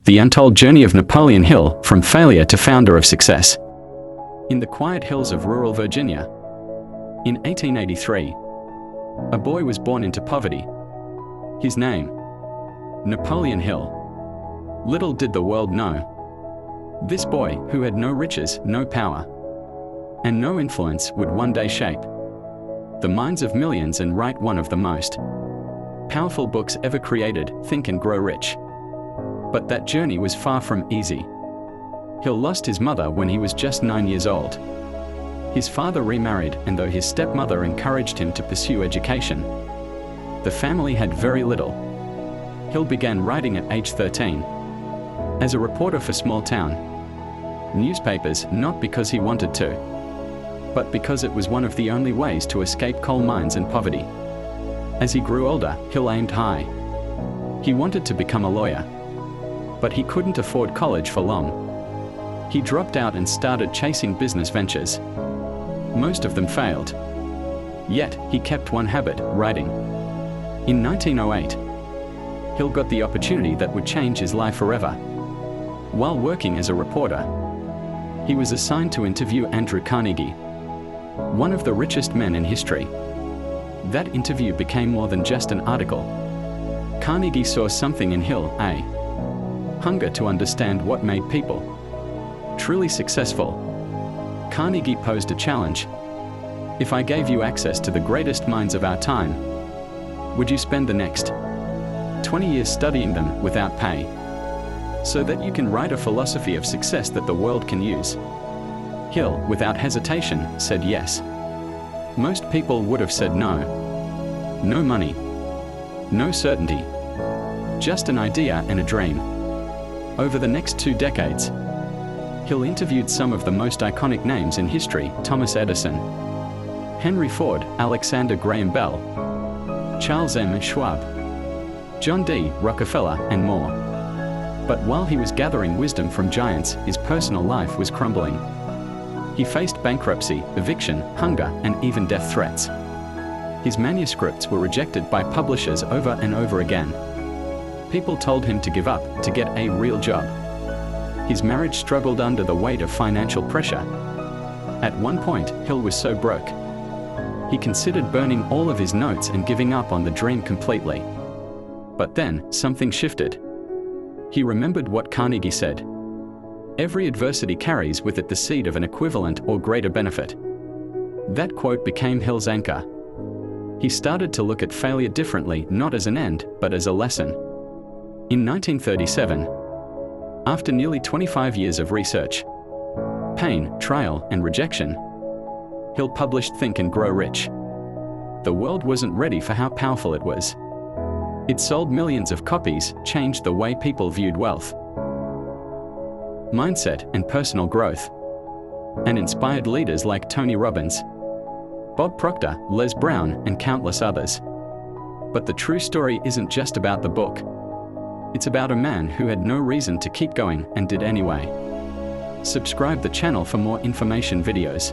The Untold Journey of Napoleon Hill, from failure to founder of success. In the quiet hills of rural Virginia, in 1883, a boy was born into poverty. His name, Napoleon Hill. Little did the world know, this boy, who had no riches, no power, and no influence, would one day shape the minds of millions and write one of the most powerful books ever created, Think and Grow Rich. But that journey was far from easy. Hill lost his mother when he was just 9 years old. His father remarried, and though his stepmother encouraged him to pursue education, the family had very little. Hill began writing at age 13 as a reporter for small-town newspapers, not because he wanted to, but because it was one of the only ways to escape coal mines and poverty. As he grew older, Hill aimed high. He wanted to become a lawyer, but he couldn't afford college for long. He dropped out and started chasing business ventures. Most of them failed. Yet, he kept one habit: writing. In 1908, Hill got the opportunity that would change his life forever. While working as a reporter, he was assigned to interview Andrew Carnegie, one of the richest men in history. That interview became more than just an article. Carnegie saw something in Hill, a hunger to understand what made people truly successful. Carnegie posed a challenge: if I gave you access to the greatest minds of our time, would you spend the next 20 years studying them without pay, so that you can write a philosophy of success that the world can use? Hill, without hesitation, said yes. Most people would have said no. No money, no certainty, just an idea and a dream. Over the next 2 decades, Hill interviewed some of the most iconic names in history: Thomas Edison, Henry Ford, Alexander Graham Bell, Charles M. Schwab, John D. Rockefeller, and more. But while he was gathering wisdom from giants, his personal life was crumbling. He faced bankruptcy, eviction, hunger, and even death threats. His manuscripts were rejected by publishers over and over again. People told him to give up, to get a real job. His marriage struggled under the weight of financial pressure. At one point, Hill was so broke, he considered burning all of his notes and giving up on the dream completely. But then, something shifted. He remembered what Carnegie said: every adversity carries with it the seed of an equivalent or greater benefit. That quote became Hill's anchor. He started to look at failure differently, not as an end, but as a lesson. In 1937, after nearly 25 years of research, pain, trial, and rejection, Hill published Think and Grow Rich. The world wasn't ready for how powerful it was. It sold millions of copies, changed the way people viewed wealth, mindset, and personal growth, and inspired leaders like Tony Robbins, Bob Proctor, Les Brown, and countless others. But the true story isn't just about the book. It's about a man who had no reason to keep going and did anyway. Subscribe the channel for more information videos.